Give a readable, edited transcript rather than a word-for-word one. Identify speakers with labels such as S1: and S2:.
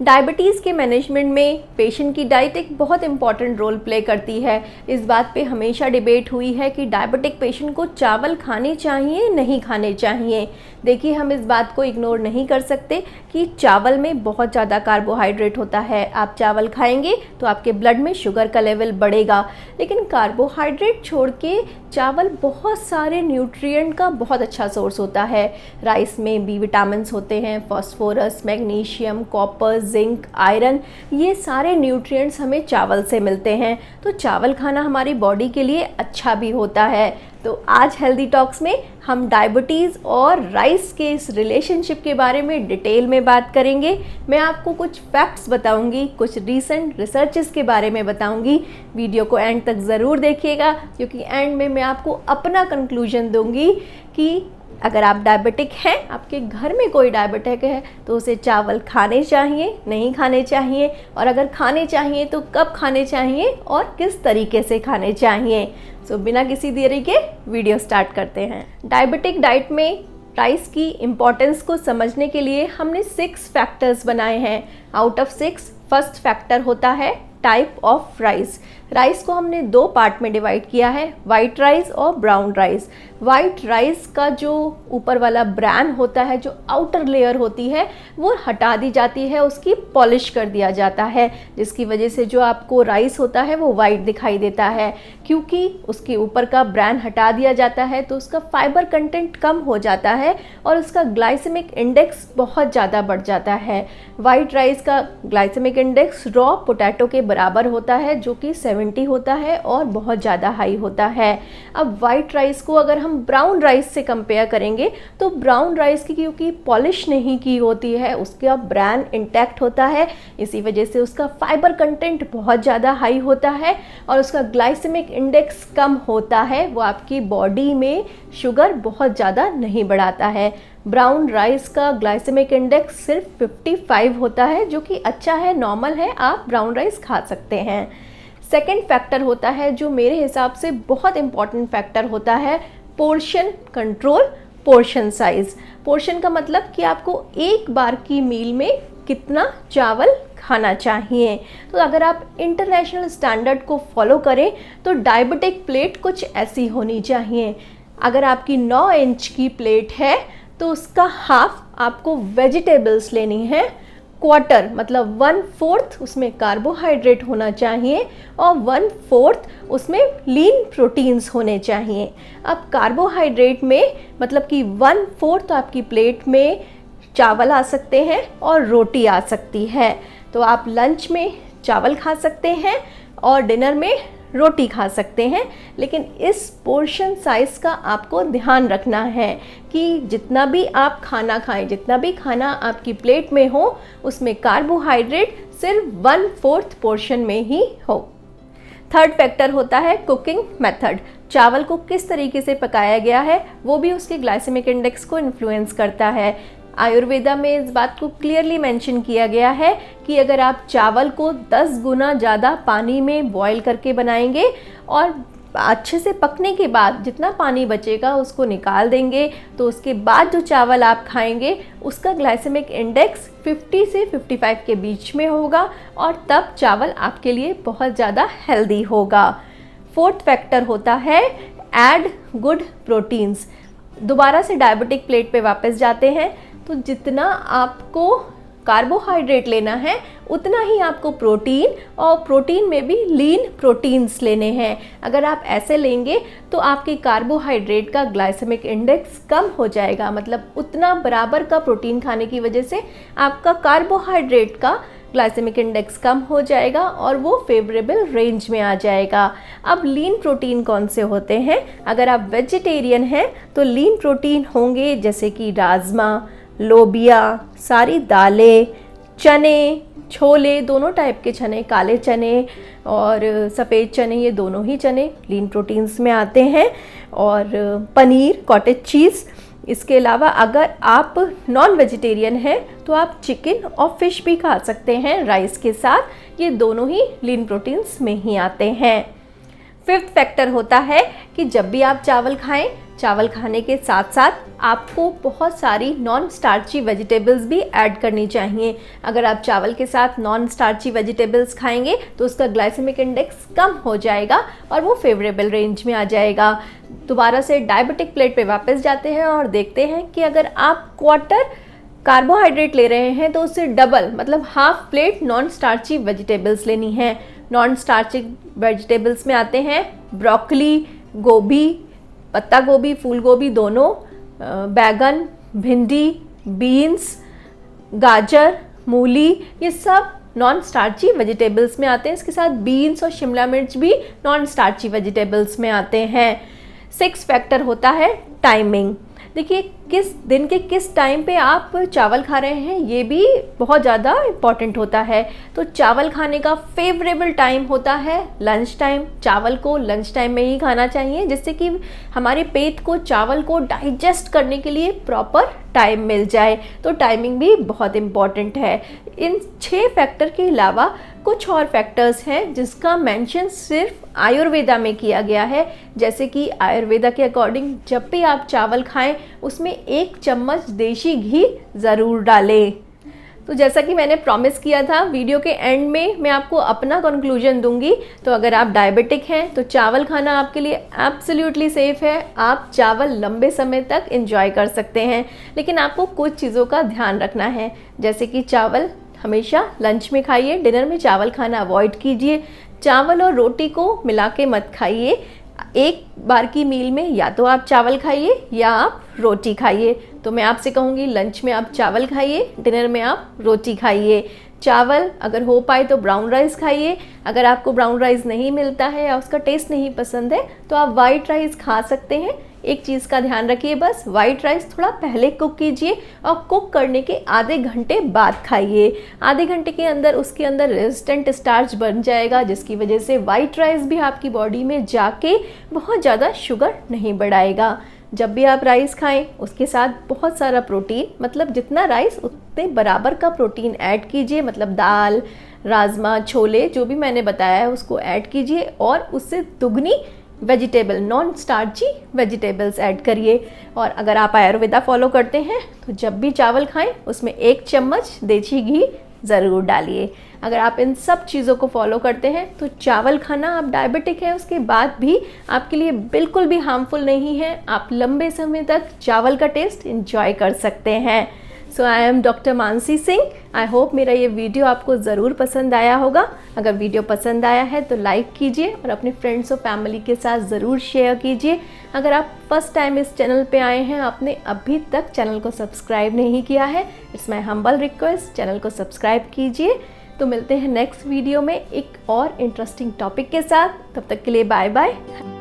S1: Diabetes के management में patient की डाइट एक बहुत इंपॉर्टेंट रोल प्ले करती है। इस बात पे हमेशा डिबेट हुई है कि डायबिटिक पेशेंट को चावल खाने चाहिए नहीं खाने चाहिए। देखिए, हम इस बात को इग्नोर नहीं कर सकते कि चावल में बहुत ज़्यादा कार्बोहाइड्रेट होता है। आप चावल खाएंगे तो आपके ब्लड में शुगर का लेवल बढ़ेगा, लेकिन कार्बोहाइड्रेट छोड़ के चावल बहुत सारे न्यूट्रिएंट का बहुत अच्छा सोर्स होता है। राइस में बी विटामिन्स होते हैं, phosphorus, magnesium, copper, zinc, iron, ये सारे न्यूट्रिएंट्स हमें चावल से मिलते हैं। तो चावल खाना हमारी बॉडी के लिए अच्छा भी होता है। तो आज हेल्दी टॉक्स में हम डायबिटीज़ और राइस के इस रिलेशनशिप के बारे में डिटेल में बात करेंगे। मैं आपको कुछ फैक्ट्स बताऊंगी, कुछ रीसेंट रिसर्चेस के बारे में बताऊंगी। वीडियो को एंड तक ज़रूर देखिएगा, क्योंकि एंड में मैं आपको अपना कंक्लूजन दूंगी कि अगर आप डायबिटिक हैं, आपके घर में कोई डायबिटिक है, तो उसे चावल खाने चाहिए नहीं खाने चाहिए, और अगर खाने चाहिए तो कब खाने चाहिए और किस तरीके से खाने चाहिए। सो बिना किसी देरी के वीडियो स्टार्ट करते हैं। डायबिटिक डाइट में राइस की इम्पॉर्टेंस को समझने के लिए हमने 6 फैक्टर्स बनाए हैं। आउट ऑफ 6 फर्स्ट फैक्टर होता है टाइप ऑफ राइस। राइस को हमने 2 पार्ट में डिवाइड किया है, वाइट राइस और ब्राउन राइस। वाइट राइस का जो ऊपर वाला ब्रैन होता है, जो आउटर लेयर होती है, वो हटा दी जाती है, उसकी पॉलिश कर दिया जाता है, जिसकी वजह से जो आपको राइस होता है वो वाइट दिखाई देता है। क्योंकि उसके ऊपर का ब्रैन हटा दिया जाता है तो उसका फाइबर कंटेंट कम हो जाता है और उसका ग्लाइसेमिक इंडेक्स बहुत ज़्यादा बढ़ जाता है। वाइट राइस का ग्लाइसेमिक इंडेक्स रॉ पोटैटो के बराबर होता है, जो कि 70 होता है और बहुत ज़्यादा हाई होता है। अब वाइट राइस को अगर हम ब्राउन राइस से कंपेयर करेंगे तो ब्राउन राइस की क्योंकि पॉलिश नहीं की होती है, उसका ब्रैन इंटैक्ट होता है, इसी वजह से उसका फाइबर कंटेंट बहुत ज़्यादा हाई होता है और उसका ग्लाइसेमिक इंडेक्स कम होता है। वो आपकी बॉडी में शुगर बहुत ज़्यादा नहीं बढ़ाता है। ब्राउन राइस का ग्लाइसेमिक इंडेक्स सिर्फ 55 होता है, जो कि अच्छा है, नॉर्मल है, आप ब्राउन राइस खा सकते हैं। सेकेंड फैक्टर होता है जो मेरे हिसाब से बहुत इंपॉर्टेंट फैक्टर होता है, portion control, portion size. Portion का मतलब कि आपको एक बार की मील में कितना चावल खाना चाहिए। तो अगर आप इंटरनेशनल स्टैंडर्ड को फॉलो करें तो डायबिटिक प्लेट कुछ ऐसी होनी चाहिए। अगर आपकी 9 इंच की प्लेट है तो उसका हाफ आपको वेजिटेबल्स लेनी है, क्वार्टर मतलब 1/4 उसमें कार्बोहाइड्रेट होना चाहिए और 1/4 उसमें लीन प्रोटीन्स होने चाहिए। अब कार्बोहाइड्रेट में मतलब कि 1/4 तो आपकी प्लेट में चावल आ सकते हैं और रोटी आ सकती है। तो आप लंच में चावल खा सकते हैं और डिनर में रोटी खा सकते हैं, लेकिन इस पोर्शन साइज़ का आपको ध्यान रखना है कि जितना भी आप खाना खाएं, जितना भी खाना आपकी प्लेट में हो, उसमें कार्बोहाइड्रेट सिर्फ 1/4 पोर्शन में ही हो। थर्ड फैक्टर होता है कुकिंग मेथड। चावल को किस तरीके से पकाया गया है वो भी उसके ग्लाइसेमिक इंडेक्स को इन्फ्लुएंस करता है। आयुर्वेदा में इस बात को क्लियरली मेंशन किया गया है कि अगर आप चावल को 10 गुना ज़्यादा पानी में बॉईल करके बनाएंगे और अच्छे से पकने के बाद जितना पानी बचेगा उसको निकाल देंगे, तो उसके बाद जो चावल आप खाएंगे उसका ग्लाइसेमिक इंडेक्स 50 से 55 के बीच में होगा और तब चावल आपके लिए बहुत ज़्यादा हेल्दी होगा। फोर्थ फैक्टर होता है ऐड गुड प्रोटीन्स। दोबारा से डायबिटिक प्लेट पे वापस जाते हैं तो जितना आपको कार्बोहाइड्रेट लेना है उतना ही आपको प्रोटीन, और प्रोटीन में भी लीन प्रोटीन्स लेने हैं। अगर आप ऐसे लेंगे तो आपके कार्बोहाइड्रेट का ग्लाइसेमिक इंडेक्स कम हो जाएगा, मतलब उतना बराबर का प्रोटीन खाने की वजह से आपका कार्बोहाइड्रेट का ग्लाइसेमिक इंडेक्स कम हो जाएगा और वो फेवरेबल रेंज में आ जाएगा। अब लीन प्रोटीन कौन से होते हैं? अगर आप वेजिटेरियन हैं तो लीन प्रोटीन होंगे जैसे कि राजमा, लोबिया, सारी दालें, चने, छोले, दोनों टाइप के चने, काले चने और सफ़ेद चने, ये दोनों ही चने लीन प्रोटीन्स में आते हैं, और पनीर, कॉटेज चीज़। इसके अलावा अगर आप नॉन वेजिटेरियन हैं तो आप चिकन और फिश भी खा सकते हैं राइस के साथ, ये दोनों ही लीन प्रोटीन्स में ही आते हैं। 5th फैक्टर होता है कि जब भी आप चावल खाएं, चावल खाने के साथ साथ आपको बहुत सारी नॉन स्टार्ची वेजिटेबल्स भी ऐड करनी चाहिए। अगर आप चावल के साथ नॉन स्टार्ची वेजिटेबल्स खाएंगे तो उसका ग्लाइसेमिक इंडेक्स कम हो जाएगा और वो फेवरेबल रेंज में आ जाएगा। दोबारा से डायबिटिक प्लेट पे वापस जाते हैं और देखते हैं कि अगर आप क्वार्टर कार्बोहाइड्रेट ले रहे हैं तो उससे डबल मतलब half plate non starchy vegetables लेनी है। नॉन स्टार्ची वेजिटेबल्स में आते हैं ब्रोकली, गोभी, पत्ता गोभी, फूल गोभी दोनों, बैगन, भिंडी, बीन्स, गाजर, मूली, ये सब नॉन स्टार्ची वेजिटेबल्स में आते हैं। इसके साथ बीन्स और शिमला मिर्च भी नॉन स्टार्ची वेजिटेबल्स में आते हैं। 6 फैक्टर होता है टाइमिंग। देखिए किस दिन के किस टाइम पे आप चावल खा रहे हैं ये भी बहुत ज़्यादा इम्पॉर्टेंट होता है। तो चावल खाने का फेवरेबल टाइम होता है लंच टाइम। चावल को लंच टाइम में ही खाना चाहिए जिससे कि हमारे पेट को चावल को डाइजेस्ट करने के लिए प्रॉपर टाइम मिल जाए। तो टाइमिंग भी बहुत इम्पॉर्टेंट है। इन 6 फैक्टर के अलावा कुछ और फैक्टर्स हैं जिसका मेंशन सिर्फ आयुर्वेदा में किया गया है। जैसे कि आयुर्वेदा के अकॉर्डिंग जब भी आप चावल खाएं उसमें 1 चम्मच देशी घी ज़रूर डालें। तो जैसा कि मैंने प्रॉमिस किया था वीडियो के एंड में मैं आपको अपना कंक्लूजन दूंगी। तो अगर आप डायबिटिक हैं तो चावल खाना आपके लिए एब्सोल्युटली सेफ़ है। आप चावल लंबे समय तक एंजॉय कर सकते हैं, लेकिन आपको कुछ चीज़ों का ध्यान रखना है। जैसे कि चावल हमेशा लंच में खाइए, डिनर में चावल खाना अवॉइड कीजिए। चावल और रोटी को मिला के मत खाइए। एक बार की मील में या तो आप चावल खाइए या आप रोटी खाइए। तो मैं आपसे कहूँगी लंच में आप चावल खाइए, डिनर में आप रोटी खाइए। चावल अगर हो पाए तो ब्राउन राइस खाइए। अगर आपको ब्राउन राइस नहीं मिलता है या उसका टेस्ट नहीं पसंद है तो आप वाइट राइस खा सकते हैं। एक चीज़ का ध्यान रखिए, बस वाइट राइस थोड़ा पहले कुक कीजिए और कुक करने के आधे घंटे बाद खाइए। आधे घंटे के अंदर उसके अंदर रेजिस्टेंट स्टार्च बन जाएगा जिसकी वजह से वाइट राइस भी आपकी बॉडी में जाके बहुत ज़्यादा शुगर नहीं बढ़ाएगा। जब भी आप राइस खाएं उसके साथ बहुत सारा प्रोटीन, मतलब जितना राइस उतने बराबर का प्रोटीन ऐड कीजिए। मतलब दाल, राजमा, छोले जो भी मैंने बताया है उसको ऐड कीजिए और उससे दुगनी vegetable non starchy vegetables add करिए। और अगर आप आयुर्वेदा फॉलो करते हैं तो जब भी चावल खाएं उसमें 1 चम्मच देसी घी ज़रूर डालिए। अगर आप इन सब चीज़ों को फॉलो करते हैं तो चावल खाना, आप डायबिटिक है उसके बाद भी आपके लिए बिल्कुल भी हार्मफुल नहीं है। आप लंबे समय तक चावल का टेस्ट एंजॉय कर सकते हैं। So I am doctor Mansi Singh. I hope मेरा ये वीडियो आपको ज़रूर पसंद आया होगा। अगर वीडियो पसंद आया है तो लाइक कीजिए और अपने फ्रेंड्स और फैमिली के साथ ज़रूर शेयर कीजिए। अगर आप फर्स्ट टाइम इस चैनल पे आए हैं, आपने अभी तक चैनल को सब्सक्राइब नहीं किया है, it's my humble request, channel को सब्सक्राइब कीजिए। तो मिलते हैं नेक्स्ट वीडियो में एक और इंटरेस्टिंग टॉपिक के साथ। तब तक के लिए बाय बाय।